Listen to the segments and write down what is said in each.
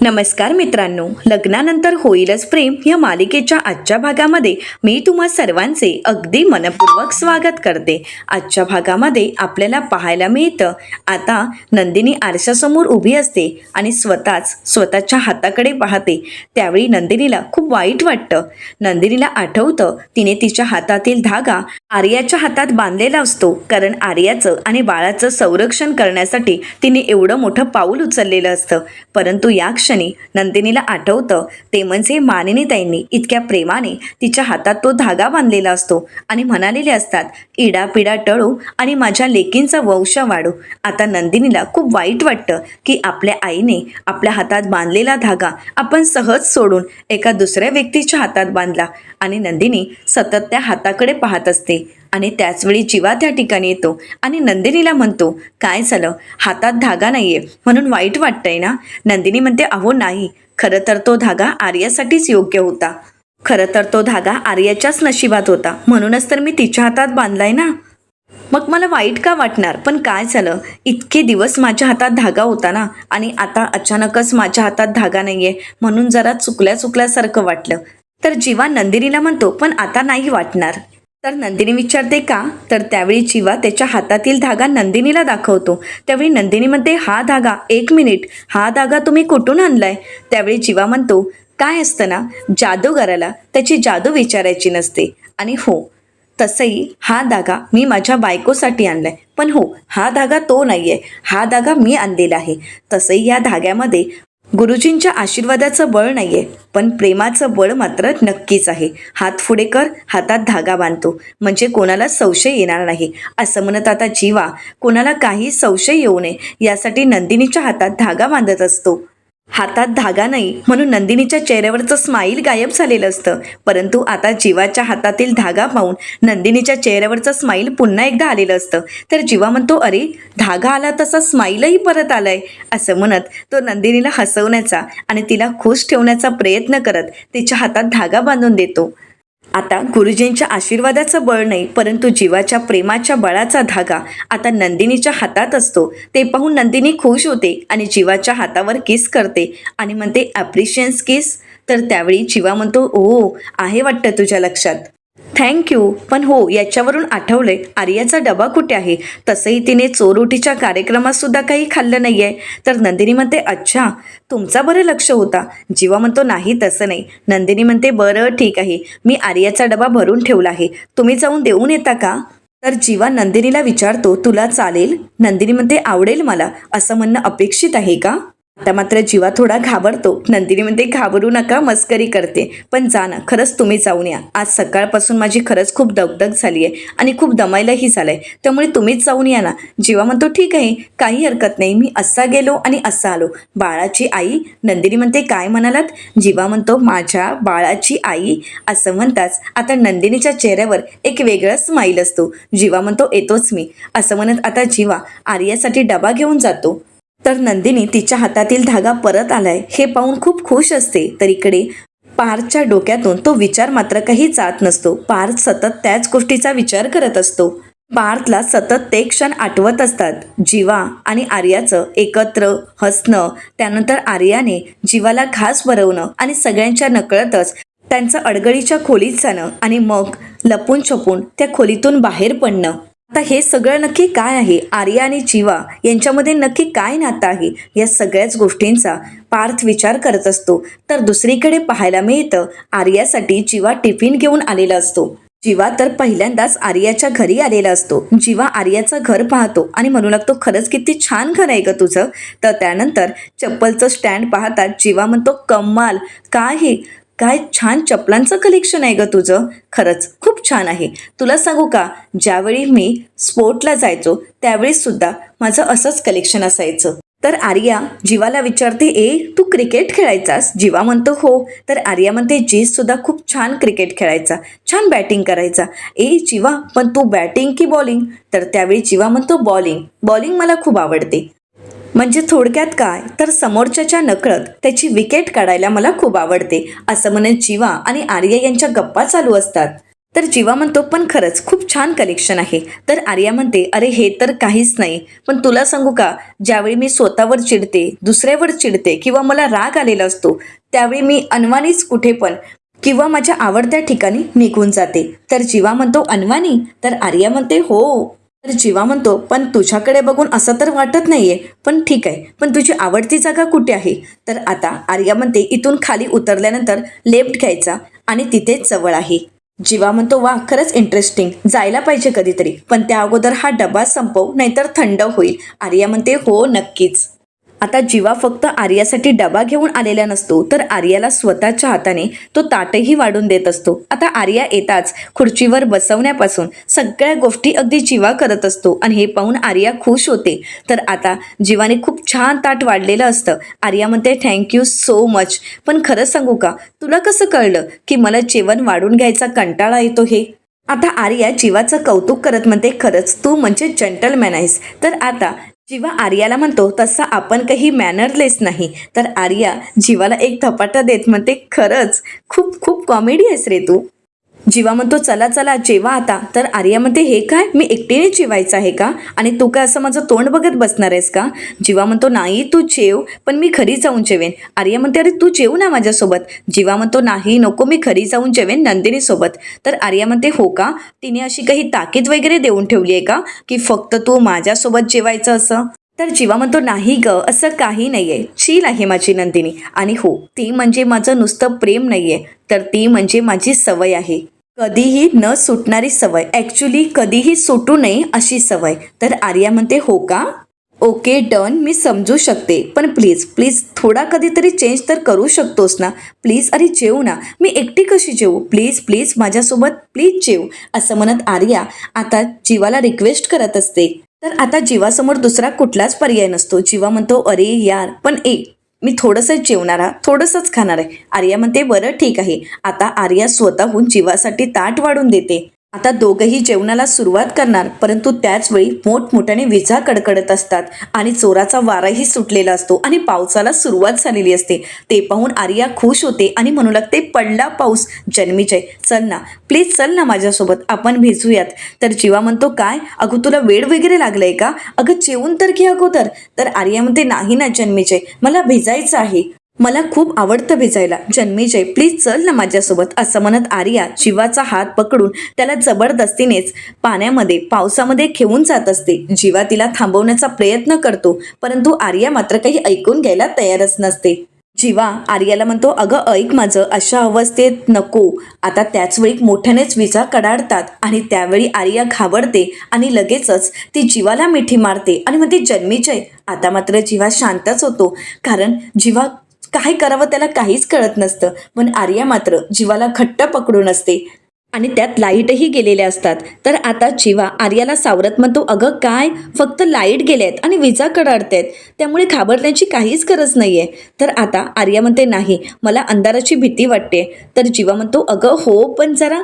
नमस्कार मित्रांनो, लग्नानंतर होईलच प्रेम या मालिकेच्या आजच्या भागामध्ये मी तुम्हा सर्वांचे अगदी मनपूर्वक स्वागत करते. आजच्या भागामध्ये आपल्याला पाहायला मिळतं, आता नंदिनी आरशासमोर उभी असते आणि स्वतःच्या हाताकडे पाहते. त्यावेळी नंदिनीला खूप वाईट वाटतं. नंदिनीला आठवतं तिने तिच्या हातातील धागा आर्याच्या हातात बांधलेला असतो, कारण आर्याचं आणि बाळाचं संरक्षण करण्यासाठी तिने एवढं मोठं पाऊल उचललेलं असतं. परंतु या क्षणी नंदिनीला आठवतं ते म्हणजे मानिनीताईंनी इतक्या प्रेमाने तिच्या हातात तो धागा बांधलेला असतो आणि म्हणालेले असतात, इडापिडा टळो आणि माझ्या लेकींचा वंश वाढो. आता नंदिनीला खूप वाईट वाटतं की आपल्या आईने आपल्या हातात बांधलेला धागा आपण सहज सोडून एका दुसऱ्या व्यक्तीच्या हातात बांधला आणि नंदिनी सतत त्या हाताकडे पाहत असते. आणि त्याचवेळी जीवा त्या ठिकाणी येतो आणि नंदिनीला म्हणतो, काय झालं, हातात धागा नाहीये म्हणून वाईट वाटतंय ना? नंदिनी म्हणते, अहो नाही, खरं तर तो धागा आर्यासाठीच योग्य होता. खरं तर तो धागा आर्याच्याच नशिबात होता, म्हणूनच तर मी तिच्या हातात बांधलाय ना. मग मला वाईट का वाटणार? पण काय झालं, इतके दिवस माझ्या हातात धागा होता ना, आणि आता अचानकच माझ्या हातात धागा नाहीये म्हणून जरा चुकल्यासारखं वाटलं. तर जीवा नंदिनीला म्हणतो, पण आता नाही वाटणार. तर नंदिनी विचारते का? तर त्यावेळी जीवा त्याच्या हातातील धागा नंदिनीला दाखवतो. त्यावेळी नंदिनी म्हणते, हा धागा, एक मिनिट, हा धागा तुम्ही कुठून आणलाय? त्यावेळी जीवा म्हणतो, काय असतं ना, जादूगाराला त्याची जादू विचारायची नसते. आणि हो, तसंही हा धागा मी माझ्या बायकोसाठी आणलाय, पण हो, हा धागा तो नाहीये, हा धागा मी आणलेला आहे. तसंही या धाग्यामध्ये गुरुजींच्या आशीर्वादाचं बळ नाहीये, पण प्रेमाचं बळ मात्र नक्कीच आहे. हात पुढे कर, हातात धागा बांधतो म्हणजे कोणाला संशय येणार नाही. असं म्हणत आता जीवा कोणाला काही संशय येऊ नये यासाठी नंदिनीच्या हातात धागा बांधत असतो. हातात धागा नाही म्हणून नंदिनीच्या चेहऱ्यावरचं स्माईल गायब झालेलं असतं. परंतु आता जीवाच्या हातातील धागा पाहून नंदिनीच्या चेहऱ्यावरचं स्माईल पुन्हा एकदा आलेलं असतं. तर जीवा म्हणतो, अरे, धागा आला तसा स्माईलही परत आलाय. असं म्हणत तो नंदिनीला हसवण्याचा आणि तिला खुश ठेवण्याचा प्रयत्न करत तिच्या हातात धागा बांधून देतो. आता गुरुजींच्या आशीर्वादाचं बळ नाही, परंतु जीवाच्या प्रेमाच्या बळाचा धागा आता नंदिनीच्या हातात असतो. ते पाहून नंदिनी खुश होते आणि जीवाच्या हातावर किस करते आणि म्हणते, ॲप्रिशियन्स किस. तर त्यावेळी जीवा म्हणतो, ओ, आहे वाटतं तुझ्या लक्षात, थँक्यू. पण हो, याच्यावरून आठवलंय, आर्याचा डबा कुठे आहे? तसंही तिने चोरउटीच्या कार्यक्रमात सुद्धा काही खाल्लं नाहीये. तर नंदिनी म्हणते, अच्छा, तुमचा बरं लक्ष होता. जीवा म्हणतो, नाही, तसं नाही. नंदिनी म्हणते, बरं ठीक आहे, मी आर्याचा डबा भरून ठेवला आहे, तुम्ही जाऊन देऊन येता का? तर जीवा नंदिनीला विचारतो, तुला चालेल? नंदिनी म्हणते, आवडेल मला. असं म्हणणं अपेक्षित आहे का? आता मात्र जीवा थोडा घाबरतो. नंदिनी म्हणते, घाबरू नका, मस्करी करते, पण जा ना, खरंच तुम्ही जाऊन या. आज सकाळपासून माझी खरंच खूप दगदग झाली आहे आणि खूप दमायलाही झालंय, त्यामुळे तुम्हीच जाऊन या ना. जीवा म्हणतो, ठीक आहे, काही हरकत नाही, मी असा गेलो आणि असा आलो. बाळाची आई? नंदिनी म्हणते, काय म्हणालात? जीवा म्हणतो, माझ्या बाळाची आई. असं म्हणताच आता नंदिनीच्या चेहऱ्यावर एक वेगळा स्माईल असतो. जीवा म्हणतो, येतोच मी. असं म्हणत आता जीवा आर्यासाठी डबा घेऊन जातो. तर नंदिनी तिच्या हातातील धागा परत आलाय हे पाहून खूप खुश असते. तर इकडे पार्थच्या डोक्यातून तो विचार मात्र काही जात नसतो. पार्थ सतत त्याच गोष्टीचा विचार करत असतो. पार्थला सतत ते क्षण आठवत असतात, जीवा आणि आर्याचं एकत्र हसणं, त्यानंतर आर्याने जीवाला घास भरवणं आणि सगळ्यांच्या नकळतच त्यांचं अडगळीच्या खोलीत जाणं आणि मग लपून छपून त्या खोलीतून बाहेर पडणं. आता हे सगळं नक्की काय आहे? आर्या आणि जीवा यांच्यामध्ये नक्की काय नातं आहे? या सगळ्याच गोष्टींचा पार्थ विचार करत असतो. तर दुसरीकडे पाहायला मिळतं, आर्यासाठी जीवा टिफिन घेऊन आलेला असतो. जीवा तर पहिल्यांदाच आर्याच्या घरी आलेला असतो. जीवा आर्याचं घर पाहतो आणि म्हणू लागतो, खरंच किती छान घर आहे ग तुझं. तर त्यानंतर चप्पलचं स्टँड पाहतात जीवा म्हणतो, कमाल, काय छान चपलांचं कलेक्शन आहे ग तुझं, खरंच खूप छान आहे. तुला सांगू का, ज्यावेळी मी स्पोर्टला जायचो त्यावेळी सुद्धा माझं असंच कलेक्शन असायचं. तर आर्या जीवाला विचारते, तू क्रिकेट खेळायचास? जीवा म्हणतो, हो. तर आर्या म्हणते, जीस सुद्धा खूप छान क्रिकेट खेळायचा, छान बॅटिंग करायचा. जीवा, पण तू बॅटिंग की बॉलिंग? तर त्यावेळी जीवा म्हणतो, बॉलिंग मला खूप आवडते. म्हणजे थोडक्यात काय, तर समोरच्याच्या नकळत त्याची विकेट काढायला मला खूप आवडते. असं म्हणत जीवा आणि आर्या यांच्या गप्पा चालू असतात. तर जीवा म्हणतो पण खरंच खूप छान कलेक्शन आहे. तर आर्या म्हणते अरे हे तर काहीच नाही, पण तुला सांगू का, ज्यावेळी मी स्वतःवर चिडते, दुसऱ्यावर चिडते किंवा मला राग आलेला असतो, त्यावेळी मी अनवाणीच कुठे पण किंवा माझ्या आवडत्या ठिकाणी निघून जाते. तर जीवा म्हणतो अनवाणी? तर आर्या म्हणते हो. तर जीवा म्हणतो पण तुझ्याकडे बघून असं तर वाटत नाहीये, पण ठीक आहे, पण तुझी आवडती जागा कुठे आहे? तर आता आर्या म्हणते इथून खाली उतरल्यानंतर लेफ्ट घ्यायचा आणि तिथेच जवळ आहे. जीवा म्हणतो वा खरंच इंटरेस्टिंग, जायला पाहिजे कधीतरी, पण त्या अगोदर हा डबा संपव नाहीतर थंड होईल. आर्या म्हणते हो नक्कीच. आता जीवा फक्त आर्यासाठी डबा घेऊन आलेला नसतो, तर आर्याला स्वतःच्या हाताने तो ताटही वाढून देत असतो. आता आर्या येताच खुर्चीवर बसवण्यापासून सगळ्या गोष्टी अगदी जीवा करत असतो आणि हे पाहून आर्या खुश होते. तर आता जीवाने खूप छान ताट वाढलेलं असतं. आर्या म्हणते थँक्यू सो मच, पण खरं सांगू का, तुला कसं कळलं की मला जेवण वाढून घ्यायचा कंटाळा येतो हे? आता आर्या जीवाचं कौतुक करत म्हणते खरंच तू म्हणजे जेंटलमॅन आहेस. तर आता जीवा आर्याला म्हणतो तसा आपण काही मॅनरलेस नाही. तर आर्या जीवाला एक धपाटा देत म्हणते खरंच खूप खूप कॉमेडी आहेस रे तू. जीवा म्हणतो चला चला जेवा आता. तर आर्या म्हणते हे काय, मी एकटीने जेवायचं आहे का, आणि तू काय असं माझं तोंड बघत बसणार आहेस का? जीवा म्हणतो नाही तू जेव, पण मी घरी जाऊन जेवेन. आर्या म्हणते अरे तू जेव ना माझ्यासोबत. जीवा म्हणतो नाही नको, मी घरी जाऊन जेवेन नंदिनी सोबत. तर आर्या म्हणते हो का, तिने अशी काही ताकीद वगैरे देऊन ठेवली आहे का की फक्त तू माझ्यासोबत जेवायचं असं? तर जीवा म्हणतो नाही ग, असं काही नाहीये, शील आहे माझी नंदिनी, आणि हो ती म्हणजे माझं नुसतं प्रेम नाहीये, तर ती म्हणजे माझी सवय आहे. कधीही न सुटणारी सवय, ॲक्च्युली कधीही सुटू नये अशी सवय. तर आर्या म्हणते हो का, ओके डन, मी समजू शकते, पण प्लीज प्लीज थोडा कधीतरी चेंज तर करू शकतोस ना प्लीज. अरे जेव ना, मी एकटी कशी जेवू, प्लीज प्लीज माझ्यासोबत प्लीज जेव, असं म्हणत आर्या आता जीवाला रिक्वेस्ट करत असते. तर आता जीवासमोर दुसरा कुठलाच पर्याय नसतो. जीवा म्हणतो अरे यार पण मी थोडंसंच जेवणार, थोडंसंच खाणार आहे. आर्या म्हणते बरं ठीक आहे. आता आर्या स्वतःहून जीवासाठी ताट वाढून देते. आता दोघंही जेवणाला सुरुवात करणार, परंतु त्याच वेळी मोठमोठ्याने विजा कडकडत असतात आणि जोराचा वाराही सुटलेला असतो आणि पावसाला सुरुवात झालेली असते. ते पाहून आर्या खुश होते आणि म्हणू लागते पडला पाऊस जन्मीजय, चल ना प्लीज, चल ना माझ्यासोबत, आपण भिजूयात. तर जीवा म्हणतो काय अगं तुला वेळ वगैरे लागलंय का, अगं जेवून तर घे अगोदर. तर आर्या म्हणते नाही ना जन्मीजय, मला भिजायचं आहे, मला खूप आवडतं भिजायला, जन्मीजय प्लीज चल ना माझ्यासोबत, असं म्हणत आर्या जीवाचा हात पकडून त्याला जबरदस्तीनेच पाण्यामध्ये पावसामध्ये घेऊन जात असते. जीवा तिला थांबवण्याचा प्रयत्न करतो, परंतु आर्या मात्र काही ऐकून घ्यायला तयारच नसते. जीवा आर्याला म्हणतो अगं ऐक माझं, अशा अवस्थेत नको. आता त्याच वेळी मोठ्यानेच विजा कडाडतात आणि त्यावेळी आर्या घाबरते आणि लगेचच ती जीवाला मिठी मारते आणि म्हणते जन्मीजय. आता मात्र जीवा शांतच होतो, कारण जीवा काय करावं त्याला काहीच कळत नसतं, पण आर्या मात्र जीवाला घट्ट पकडून असते आणि त्यात लाईटही गेलेल्या असतात. तर आता जीवा आर्याला सावरत म्हणतो अगं काय, फक्त लाईट गेलेत आणि विजा कडाडतायत, त्यामुळे घाबरण्याची काहीच गरज नाहीये. तर आता आर्या म्हणते नाही मला अंधाराची भीती वाटते. तर जीवा म्हणतो अगं हो पण जरा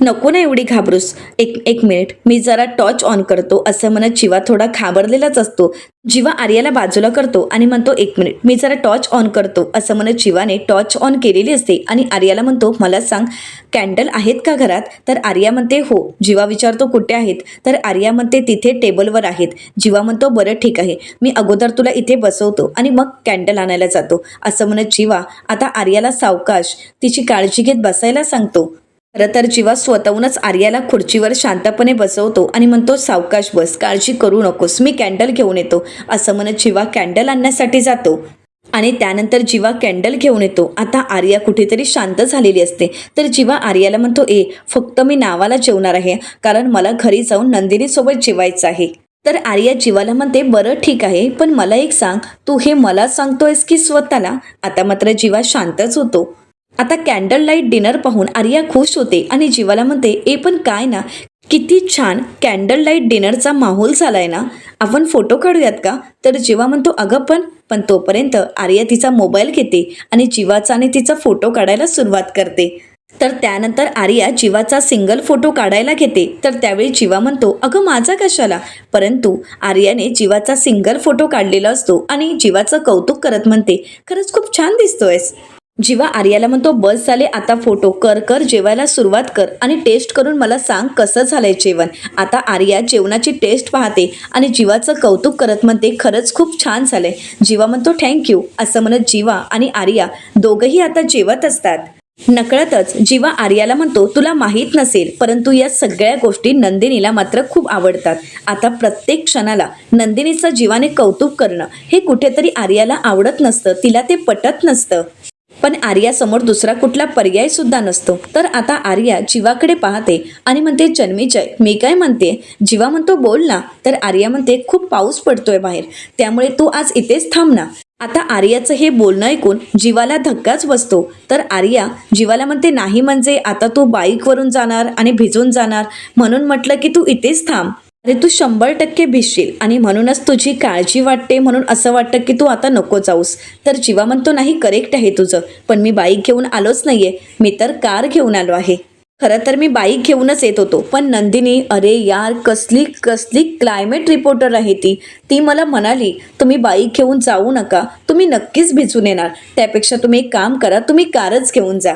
नको ना एवढी घाबरूस, एक मिनिट मी जरा टॉर्च ऑन करतो, असं म्हणत जीवा थोडा घाबरलेलाच असतो. जीवा आर्याला बाजूला करतो आणि म्हणतो एक मिनिट मी जरा टॉर्च ऑन करतो, असं म्हणत जीवाने टॉर्च ऑन केलेली असते आणि आर्याला म्हणतो मला सांग कॅन्डल आहेत का घरात. तर आर्या म्हणते हो. जीवा विचारतो कुठे आहेत. तर आर्या म्हणते तिथे टेबलवर आहेत. जीवा म्हणतो बरं ठीक आहे, मी अगोदर तुला इथे बसवतो आणि मग कॅन्डल आणायला जातो, असं म्हणत जीवा आता आर्याला सावकाश तिची काळजी घेत बसायला सांगतो. खरं तर जीवा स्वतःहूनच आर्याला खुर्चीवर शांतपणे बसवतो आणि म्हणतो सावकाश बस, काळजी करू नकोस, मी कॅन्डल घेऊन येतो, असं म्हणत जीवा कॅन्डल आणण्यासाठी जातो आणि त्यानंतर जीवा कॅन्डल घेऊन येतो. आता आर्या कुठेतरी शांत झालेली असते. तर जीवा आर्याला म्हणतो फक्त मी नावाला जेवणार आहे, कारण मला घरी जाऊन नंदिनीसोबत जेवायचं आहे. तर आर्या जीवाला म्हणते बरं ठीक आहे, पण मला एक सांग, तू हे मला सांगतोयस की स्वतःला. आता मात्र जीवा शांतच होतो. आता कॅन्डल लाईट डिनर पाहून आर्या खुश होते आणि जीवाला म्हणते पण काय ना, किती छान कॅन्डल लाईट डिनरचा माहोल झालाय ना, आपण फोटो काढूयात का. तर जीवा म्हणतो अगं पण तोपर्यंत आर्या तिचा मोबाईल घेते आणि जीवाचा आणि तिचा फोटो काढायला सुरुवात करते. तर त्यानंतर आर्या जीवाचा सिंगल फोटो काढायला घेते. तर त्यावेळी जीवा म्हणतो अगं माझा कशाला, परंतु आर्याने जीवाचा सिंगल फोटो काढलेला असतो आणि जीवाचं कौतुक करत म्हणते खरंच खूप छान दिसतोयस. जीवा आर्याला म्हणतो बस झाले आता फोटो कर कर जेवायला सुरुवात कर आणि टेस्ट करून मला सांग कसं झालंय जेवण. आता आर्या जेवणाची टेस्ट पाहते आणि जीवाचं कौतुक करत म्हणते खरंच खूप छान झालंय. जीवा म्हणतो थँक्यू असं म्हणत जीवा आणि आर्या दोघंही आता जेवत असतात. नकळतच जीवा आर्याला म्हणतो तुला माहीत नसेल परंतु या सगळ्या गोष्टी नंदिनीला मात्र खूप आवडतात. आता प्रत्येक क्षणाला नंदिनीचं जीवाने कौतुक करणं हे कुठेतरी आर्याला आवडत नसतं, तिला ते पटत नसतं. पण आर्यासमोर दुसरा कुठला पर्याय सुद्धा नसतो. तर आता आर्या जीवाकडे पाहते आणि म्हणते जन्मीजय मी काय म्हणते. जीवा म्हणतो बोल ना. तर आर्या म्हणते खूप पाऊस पडतोय बाहेर त्यामुळे तू आज इथेच थांब ना. आता आर्याचं हे बोलणं ऐकून जीवाला धक्काच बसतो. तर आर्या जीवाला म्हणते नाही म्हणजे आता तू बाईकवरून जाणार आणि भिजून जाणार म्हणून म्हटलं की तू इथेच थांब. अरे तू 100% भिजशील आणि म्हणूनच तुझी काळजी वाटते म्हणून असं वाटतं की तू आता नको जाऊस. तर जीवा म्हणतो नाही करेक्ट आहे तुझं, पण मी बाईक घेऊन आलोच नाहीये, मी तर कार घेऊन आलो आहे. खरं तर मी बाईक घेऊनच येत होतो पण नंदिनी अरे यार कसली कसली क्लायमेट रिपोर्टर आहे ती. ती मला म्हणाली तुम्ही बाईक घेऊन जाऊ नका, तुम्ही नक्कीच भिजून येणार, त्यापेक्षा तुम्ही एक काम करा तुम्ही कारच घेऊन जा.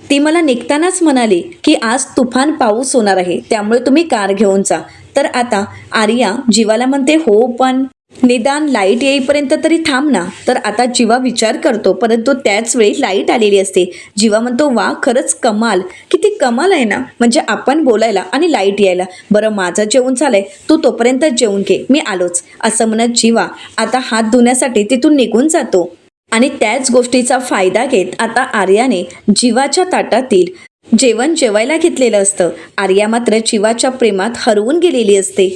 ती मला निघतानाच म्हणाली की आज तुफान पाऊस होणार आहे त्यामुळे तुम्ही कार घेऊन जा. तर आता आर्या जीवाला म्हणते हो पण निदान लाईट येईपर्यंत तरी थांब ना. तर आता जीवा विचार करतो परंतु त्याच वेळी लाईट आलेली असते. जीवा म्हणतो वा खरंच कमाल, किती कमाल आहे ना, म्हणजे आपण बोलायला आणि लाईट यायला. बरं माझं जेवण झालंय तू तोपर्यंत जेवून घे मी आलोच असं म्हणत जीवा आता हात धुण्यासाठी तिथून निघून जातो. आणि त्याच गोष्टीचा फायदा घेत आता आर्याने जीवाच्या ताटातील जेवण जेवायला घेतलेलं असतं. आर्या मात्र जीवाच्या प्रेमात हरवून गेलेली असते.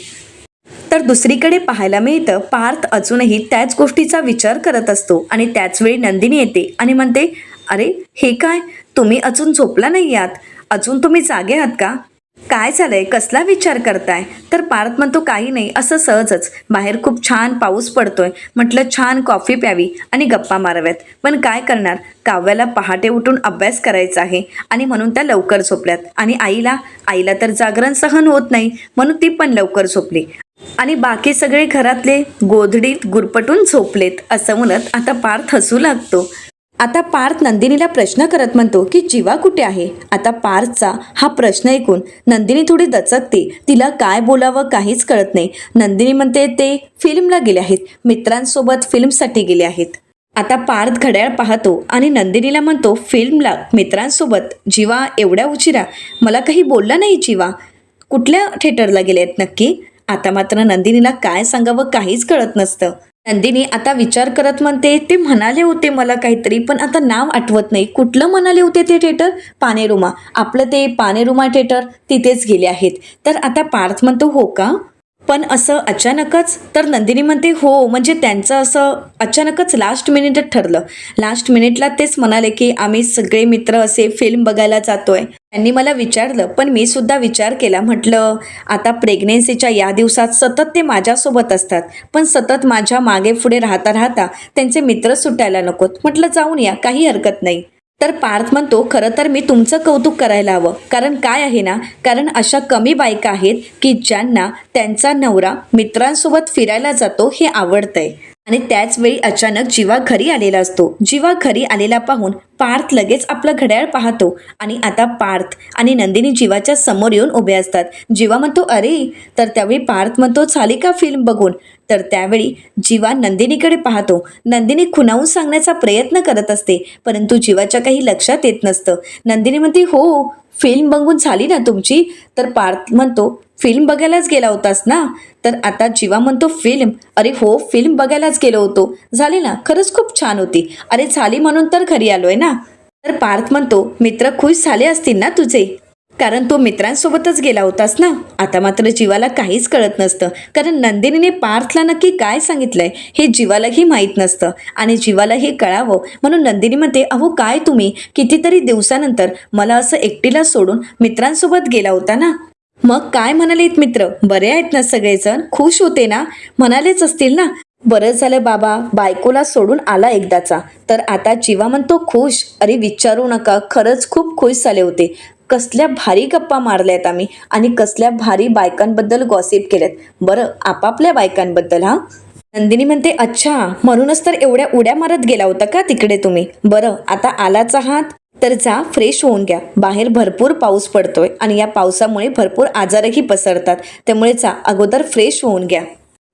तर दुसरीकडे पाहायला मिळतं पार्थ अजूनही त्याच गोष्टीचा विचार करत असतो आणि त्याच वेळी नंदिनी येते आणि म्हणते अरे हे काय तुम्ही अजून झोपला नाही आहात, अजून तुम्ही जागे आहात का, काय झालंय कसला विचार करताय. तर पार्थ म्हणतो काही नाही असं सहजच, बाहेर खूप छान पाऊस पडतोय म्हटलं छान कॉफी प्यावी आणि गप्पा माराव्यात. पण काय करणार काव्याला पहाटे उठून अभ्यास करायचा आहे आणि म्हणून त्या लवकर झोपल्यात. आणि आईला तर जागरण सहन होत नाही म्हणून ती पण लवकर झोपली आणि बाकी सगळे घरातले गोधडीत गुरपटून झोपलेत असं म्हणत आता पार्थ हसू लागतो. आता पार्थ नंदिनीला प्रश्न करत म्हणतो की जीवा कुठे आहे. आता पार्थचा हा प्रश्न ऐकून नंदिनी थोडी दचकते, तिला काय बोलावं काहीच कळत नाही. नंदिनी म्हणते ते फिल्मला गेले आहेत, मित्रांसोबत फिल्मसाठी गेले आहेत. आता पार्थ घड्याळ पाहतो आणि नंदिनीला म्हणतो फिल्मला मित्रांसोबत. जीवा एवढ्या उशिरा मला काही बोलला नाही. जीवा कुठल्या थिएटरला गेले आहेत नक्की. आता मात्र नंदिनीला काय सांगावं काहीच कळत नसतं. नंदिनी आता विचार करत म्हणते ते म्हणाले होते मला काहीतरी पण आता नाव आठवत नाही, कुठलं म्हणाले होते ते थिएटर. पानेरुमा, आपलं ते पानेरुमा थिएटर तिथेच गेले आहेत. तर आता पार्थ म्हणतो हो का पण असं अचानकच. तर नंदिनी म्हणते हो म्हणजे त्यांचं असं अचानकच लास्ट मिनिटच ठरलं. लास्ट मिनिटला तेच म्हणाले की आम्ही सगळे मित्र असे फिल्म बघायला जातोय. त्यांनी मला विचारलं पण मी सुद्धा विचार केला, म्हटलं आता प्रेग्नेन्सीच्या या दिवसात सतत ते माझ्यासोबत असतात पण सतत माझ्या मागे पुढे राहता राहता त्यांचे मित्र सुटायला नकोत, म्हटलं जाऊन या काही हरकत नाही. तर पार्थ म्हणतो खरं तर मी तुमचं कौतुक करायला हवं, कारण काय आहे ना, कारण अशा कमी बायका आहेत की ज्यांना त्यांचा नवरा मित्रांसोबत फिरायला जातो हे आवडतंय. आणि त्याच वेळी अचानक जीवा घरी आलेला असतो. जीवा घरी आलेला पाहून पार्थ लगेच आपलं घड्याळ पाहतो आणि आता पार्थ आणि नंदिनी जीवाच्या समोर येऊन उभे असतात. जीवा म्हणतो अरे, तर त्यावेळी पार्थ म्हणतो झाली का फिल्म बघून. तर त्यावेळी जीवा नंदिनीकडे पाहतो. नंदिनी खुणावून सांगण्याचा प्रयत्न करत असते परंतु जीवाच्या काही लक्षात येत नसतं. नंदिनी म्हणते हो फिल्म बघून झाली ना तुमची. तर पार्थ म्हणतो फिल्म बघायलाच गेला होतास ना. तर आता जीवा म्हणतो फिल्म, अरे हो फिल्म बघायलाच गेलो होतो, झाली ना खरंच खूप छान होती. अरे झाली म्हणून तर घरी आलोय ना. तर पार्थ म्हणतो मित्र खुश झाले असतील ना तुझे, कारण तू मित्रांसोबतच गेला होतास ना. आता मात्र जीवाला काहीच कळत नसतं कारण नंदिनीने पार्थला नक्की काय सांगितलंय हे जीवालाही माहीत नसतं आणि जीवाला हे कळावं म्हणून नंदिनी म्हणते अहो काय तुम्ही कितीतरी दिवसानंतर मला असं एकटीला सोडून मित्रांसोबत गेला होता ना. मग काय म्हणालेत मित्र, बरे आहेत ना सगळेजण, खुश होते ना, म्हणालेच असतील ना. बरं झालं बाबा बायकोला सोडून आला एकदाचा. तर आता जीवा म्हणतो खुश, अरे विचारू नका खरंच खूप खुश झाले होते. कसल्या भारी गप्पा मारल्यात आम्ही आणि कसल्या भारी बायकांबद्दल गॉसिप केल्यात. बरं आपापल्या बायकांबद्दल. नंदिनी म्हणते अच्छा, म्हणूनच तर एवढ्या उड्या मारत गेला होता का तिकडे तुम्ही? बरं, आता आलाच आहात तर जा फ्रेश होऊन घ्या. बाहेर भरपूर पाऊस पडतोय आणि या पावसामुळे भरपूर आजारही पसरतात, त्यामुळे जा अगोदर फ्रेश होऊन घ्या.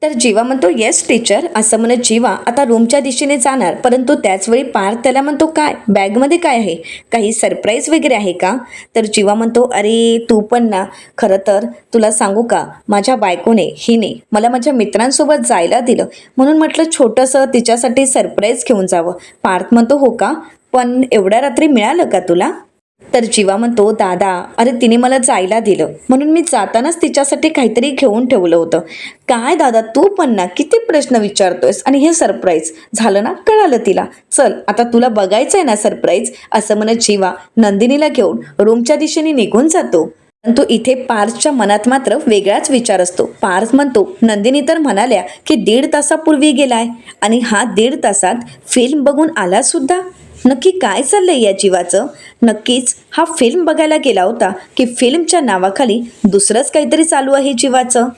तर जीवा म्हणतो येस टीचर, असं म्हणत जीवा आता रूमच्या दिशेने जाणार, परंतु त्याचवेळी पार्थ त्याला म्हणतो काय बॅगमध्ये काय आहे, काही सरप्राईज वगैरे आहे का? तर जीवा म्हणतो अरे तू पण ना, खरं तर तुला सांगू का, माझ्या बायकोने हिने मला माझ्या मित्रांसोबत जायला दिलं, म्हणून म्हटलं छोटंसं तिच्यासाठी सरप्राईज घेऊन जावं. पार्थ म्हणतो हो का, पण एवढ्या रात्री मिळालं का तुला? तर जीवा म्हणतो दादा, अरे तिने मला जायला दिलं म्हणून मी जातानाच तिच्यासाठी काहीतरी घेऊन ठेवलं होतं. काय दादा तू पण ना, किती प्रश्न विचारतोयस, आणि हे सरप्राईज झालं ना, कळालं तिला. चल आता तुला बघायचंय ना सरप्राईज, असं म्हणत जीवा नंदिनीला घेऊन रूमच्या दिशेने निघून जातो. परंतु इथे पार्थच्या मनात मात्र वेगळाच विचार असतो. पार्थ म्हणतो नंदिनी तर म्हणाल्या की 1.5 तासापूर्वी गेलाय, आणि हा 1.5 तासात फिल्म बघून आला सुद्धा. नक्की काय चाललंय या जीवाचं? नक्कीच हा फिल्म बघायला गेला होता की फिल्मच्या नावाखाली दुसरंच काहीतरी चालू आहे जीवाचं?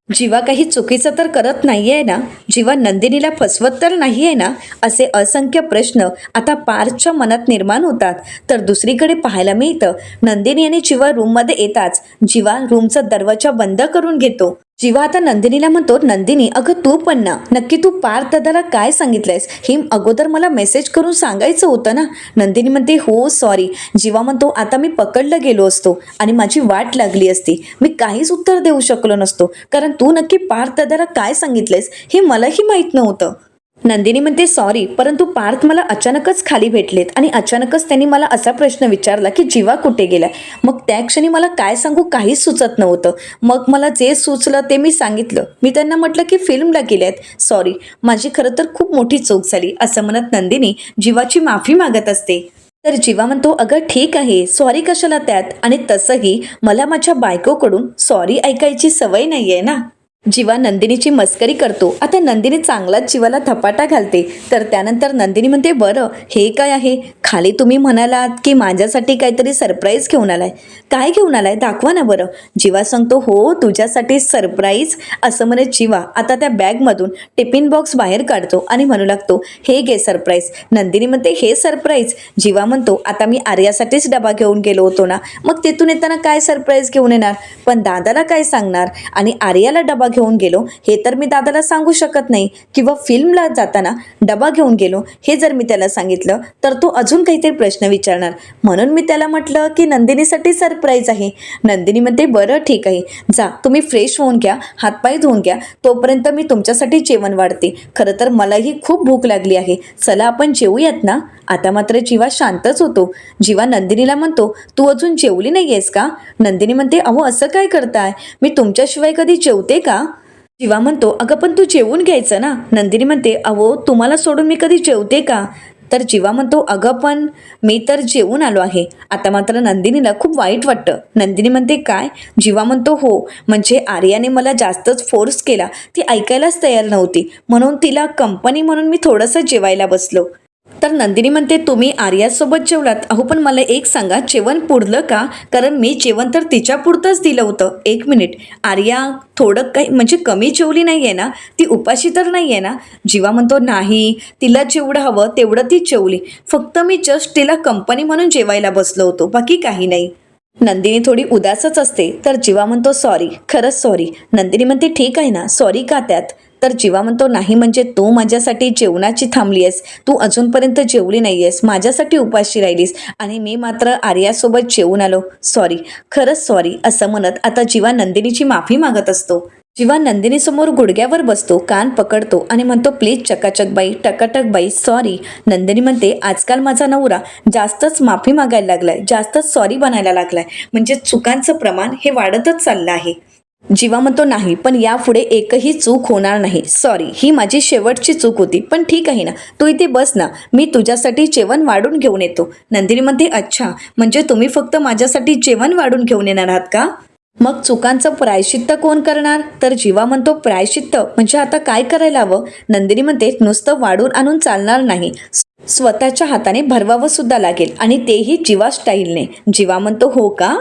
जीवा काही चुकीचं तर करत नाहीये ना? जीवा नंदिनीला फसवत तर नाहीये ना? असे असंख्य प्रश्न आता पार्थच्या मनात निर्माण होतात. तर दुसरीकडे पाहायला मिळतं नंदिनी आणि जीवा रूममध्ये येताच जीवा रूमचा दरवाजा बंद करून घेतो. जीवा आता नंदिनीला म्हणतो नंदिनी अगं तू पण ना, नक्की तू पार्थ दादाला काय सांगितलंयस हे अगोदर मला मेसेज करून सांगायचं होतं ना. नंदिनी म्हणते हो सॉरी. जीवा म्हणतो आता मी पकडलं गेलो असतो आणि माझी वाट लागली असती, मी काहीच उत्तर देऊ शकलो नसतो, कारण तू नक्की पार्थ दादाला काय सांगितलंयस हे मलाही माहीत नव्हतं. नंदिनी म्हणते सॉरी, परंतु पार्थ मला अचानकच खाली भेटलेत आणि अचानकच त्यांनी मला असा प्रश्न विचारला की जीवा कुठे गेलाय. मग त्या क्षणी मला काय सांगू काहीच सुचत नव्हतं. मग मला जे सुचलं ते मी सांगितलं. मी त्यांना म्हटलं की फिल्मला गेल्यात, सॉरी, माझी खरं तर खूप मोठी चूक झाली, असं म्हणत नंदिनी जीवाची माफी मागत असते. तर जीवा म्हणतो अगं ठीक आहे, सॉरी कशाला त्यात, आणि तसंही मला माझ्या बायकोकडून सॉरी ऐकायची सवय नाहीये ना. जीवा नंदिनीची मस्करी करतो. आता नंदिनी चांगलाच जीवाला थपाटा घालते. तर त्यानंतर नंदिनी म्हणते बरं हे काय आहे, खाली तुम्ही म्हणालात की माझ्यासाठी काहीतरी सरप्राईज घेऊन आलाय, काय घेऊन आलाय दाखवा ना बरं. जीवा सांगतो हो तुझ्यासाठी सरप्राईज, असं म्हणत जीवा आता त्या बॅगमधून टिफिन बॉक्स बाहेर काढतो आणि म्हणू लागतो हे घे सरप्राईज. नंदिनी म्हणते हे सरप्राईज? जीवा म्हणतो आता मी आर्यासाठीच डबा घेऊन गेलो होतो ना, मग तिथून येताना काय सरप्राईज घेऊन येणार, पण दादाला काय सांगणार, आणि आर्याला डबा घेऊन गेलो हे तर मी दादाला सांगू शकत नाही, किंवा फिल्मला जाताना डबा घेऊन गेलो हे जर मी त्याला सांगितलं तर तो अजून काहीतरी प्रश्न विचारणार, म्हणून मी त्याला म्हटलं की नंदिनीसाठी सरप्राईज आहे. नंदिनी म्हणते बरं ठीक आहे, जा तुम्ही फ्रेश होऊन घ्या, हातपाय धुवून घ्या, तोपर्यंत मी तुमच्यासाठी जेवण वाढते, खरं तर मलाही खूप भूक लागली आहे, चला आपण जेवूयात ना. आता मात्र जीवा शांतच होतो. जीवा नंदिनीला म्हणतो तू अजून जेवली नाही आहेस का? नंदिनी म्हणते अहो असं काय करताय, मी तुमच्याशिवाय कधी जेवते का? जीवा म्हणतो अगं पण तू जेवून घ्यायचं ना. नंदिनी म्हणते अहो तुम्हाला सोडून मी कधी जेवते का? तर जीवा म्हणतो अगं पण मी तर जेवून आलो आहे. आता मात्र नंदिनीला खूप वाईट वाटतं. नंदिनी म्हणते काय? जीवा म्हणतो हो, म्हणजे आर्याने मला जास्तच फोर्स केला, ती ऐकायलाच तयार नव्हती, म्हणून तिला कंपनी म्हणून मी थोडंसं जेवायला बसलो. तर नंदिनी म्हणते तुम्ही आर्यासोबत जेवलात? अहो पण मला एक सांगा, जेवण पुरलं का? कारण मी जेवण तर तिच्या पुरतंच दिलं होतं. एक मिनिट, आर्या थोडं काही म्हणजे कमी जेवली नाही आहे ना, ती उपाशी तर नाही आहे ना? जीवा म्हणतो नाही, तिला जेवढं हवं तेवढं ती जेवली, फक्त मी जस्ट तिला कंपनी म्हणून जेवायला बसलो होतो, बाकी काही नाही. नंदिनी थोडी उदासच असते. तर जीवा म्हणतो सॉरी, खरंच सॉरी. नंदिनी म्हणते ठीक आहे ना, सॉरी का त्यात? तर जीवा म्हणतो नाही म्हणजे तू माझ्यासाठी जेवणाची थांबली आहेस, तू अजूनपर्यंत जेवली नाही आहेस, माझ्यासाठी उपाशी राहिलीस, आणि मी मात्र आर्यासोबत जेवून आलो, सॉरी, खरंच सॉरी, असं म्हणत आता जीवा नंदिनीची माफी मागत असतो. जीवा नंदिनीसमोर गुडघ्यावर बसतो, कान पकडतो आणि म्हणतो प्लीज चकाचक बाई, टकाटक बाई, सॉरी. नंदिनी म्हणते आजकाल माझा नवरा जास्तच माफी मागायला लागलाय, जास्तच सॉरी बनायला लागलाय, म्हणजे चुकांचं प्रमाण हे वाढतच चाललं आहे. जीवा म्हणतो नाही, पण यापुढे एकही चूक होणार नाही, सॉरी, ही माझी शेवटची चूक होती, पण ठीक आहे ना, तू इथे बस ना, मी तुझ्यासाठी जेवण वाढून घेऊन येतो. नंदिनी म्हणते अच्छा, म्हणजे तुम्ही फक्त माझ्यासाठी जेवण वाढून घेऊन येणार आहात का? मग चुकांचं प्रायश्चित्त कोण करणार? तर जीवा म्हणतो प्रायश्चित्त म्हणजे आता काय करायला हवं? नंदिनी म्हणते नुसतं वाढून आणून चालणार नाही, स्वतःच्या हाताने भरवावं सुद्धा लागेल, आणि तेही जीवा स्टाईलने. जीवा म्हणतो हो का,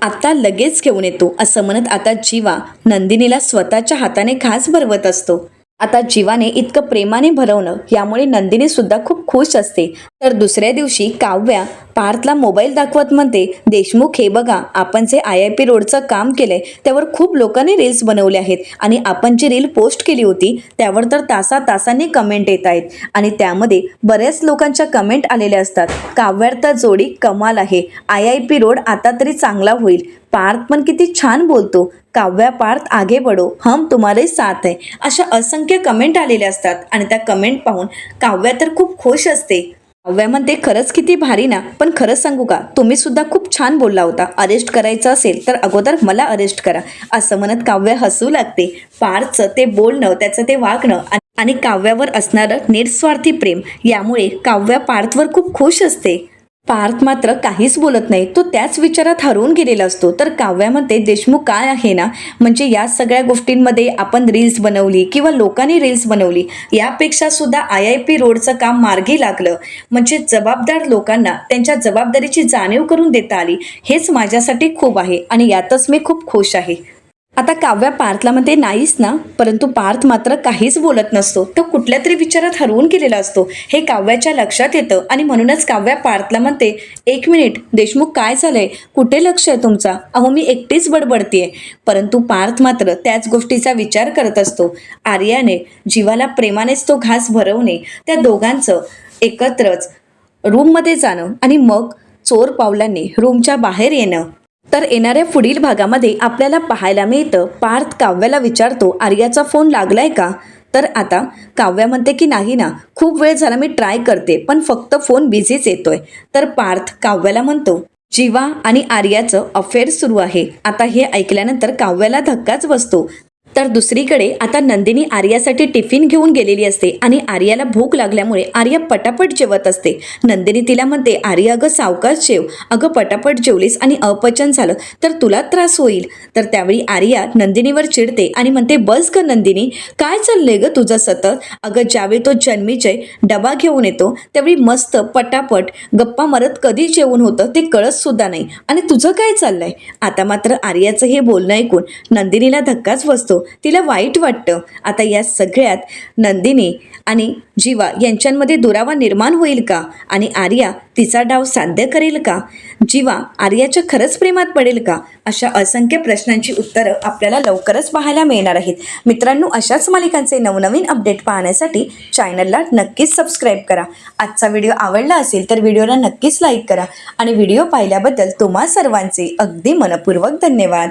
आता लगेच घेऊन येतो, असं म्हणत आता जीवा नंदिनीला स्वतःच्या हाताने घास भरवत असतो. आता जीवाने इतकं प्रेमाने भरवणं यामुळे नंदिनी सुद्धा खूप खुश असते. तर दुसऱ्या दिवशी काव्या पार्थला मोबाईल दाखवत म्हणते, देशमुख हे बघा, आपण जे IIP रोडचं काम केलंय त्यावर खूप लोकांनी रील्स बनवले आहेत आणि आपण जी रील पोस्ट केली होती त्यावर तर तासांनी कमेंट येत आहेत आणि त्यामध्ये बऱ्याच लोकांच्या कमेंट आलेल्या असतात. काव्यार तर जोडी कमाल आहे, IIP रोड आता तरी चांगला होईल. पार्थ पण किती छान बोलतो. काव्या पार्थ आगे बढो, हम तुम्हारे साथ है. अशा असंख्य कमेंट आलेल्या असतात आणि त्या कमेंट पाहून काव्या तर खूप खुश असते. काव्या म्हणते, खरंच किती भारी ना, पण खरंच सांगू का, तुम्ही सुद्धा खूप छान बोलला होता. अरेस्ट करायचं असेल तर अगोदर मला अरेस्ट करा. असं म्हणत काव्या हसू लागते. पार्थचं ते बोलणं, त्याचं ते वागणं आणि काव्यावर असणारं निस्वार्थी प्रेम यामुळे काव्या पार्थवर खूप खुश असते. पार्थ मात्र काहीच बोलत नाही. तो त्याच विचारात हरवून गेलेला असतो. तर काव्या म्हणते, देशमुख काय आहे ना, म्हणजे या सगळ्या गोष्टींमध्ये आपण रील्स बनवली किंवा लोकांनी रील्स बनवली यापेक्षा सुद्धा IIP रोडचं काम मार्गी लागलं, म्हणजे जबाबदार लोकांना त्यांच्या जबाबदारीची जाणीव करून देता आली, हेच माझ्यासाठी खूप आहे आणि यातच मी खूप खुश आहे. आता काव्या पार्थला म्हणते, नाहीच ना, परंतु पार्थ मात्र काहीच बोलत नसतो. तो कुठल्या तरी विचारात हरवून गेलेला असतो. हे काव्याच्या लक्षात येतं आणि म्हणूनच काव्या पार्थला म्हणते, एक मिनिट देशमुख, काय झालंय, कुठे लक्ष आहे तुमचा? अहो मी एकटीच बडबडतीये. परंतु पार्थ मात्र त्याच गोष्टीचा विचार करत असतो. आर्याने जीवाला प्रेमानेच तो घास भरवणे, त्या दोघांचं एकत्रच रूममध्ये जाणं आणि मग चोर पावलांनी रूमच्या बाहेर येणं. तर येणाऱ्या पुढील भागामध्ये आपल्याला पाहायला मिळतं, पार्थ काव्याला विचारतो, आर्याचा फोन लागलाय का? तर आता काव्या म्हणते की नाही ना, खूप वेळ झाला मी ट्राय करते पण फक्त फोन बिझीच येतोय. तर पार्थ काव्याला म्हणतो, जीवा आणि आर्याचं अफेअर सुरू आहे. आता हे ऐकल्यानंतर काव्याला धक्काच बसतो. तर दुसरीकडे आता नंदिनी आर्यासाठी टिफिन घेऊन गेलेली असते आणि आर्याला भूक लागल्यामुळे आर्या पटापट जेवत असते. नंदिनी तिला म्हणते, आर्या अगं सावकाश जेव, अगं पटापट जेवलीस आणि अपचन झालं तर तुला त्रास होईल. तर त्यावेळी आर्या नंदिनीवर चिडते आणि म्हणते, बस ग नंदिनी, काय चाललंय ग तुझं सतत? अगं ज्यावेळी तो जन्मीजय डबा घेऊन येतो त्यावेळी मस्त पटापट गप्पा मारत कधी जेवण होतं ते कळत सुद्धा नाही आणि तुझं काय चाललंय? आता मात्र आर्याचं हे बोलणं ऐकून नंदिनीला धक्काच बसतो. तिला वाईट वाटतं. आता या सगळ्यात नंदिनी आणि जीवा यांच्यामध्ये दुरावा निर्माण होईल का आणि आर्या तिचा डाव साध्य करेल का? जीवा आर्याच्या खरंच प्रेमात पडेल का? अशा असंख्य प्रश्नांची उत्तरं आपल्याला लवकरच पाहायला मिळणार आहेत. मित्रांनो, अशाच मालिकांचे नवनवीन अपडेट पाहण्यासाठी चॅनलला नक्कीच सबस्क्राईब करा. आजचा व्हिडिओ आवडला असेल तर व्हिडिओला नक्कीच लाईक करा आणि व्हिडिओ पाहिल्याबद्दल तुम्हा सर्वांचे अगदी मनपूर्वक धन्यवाद.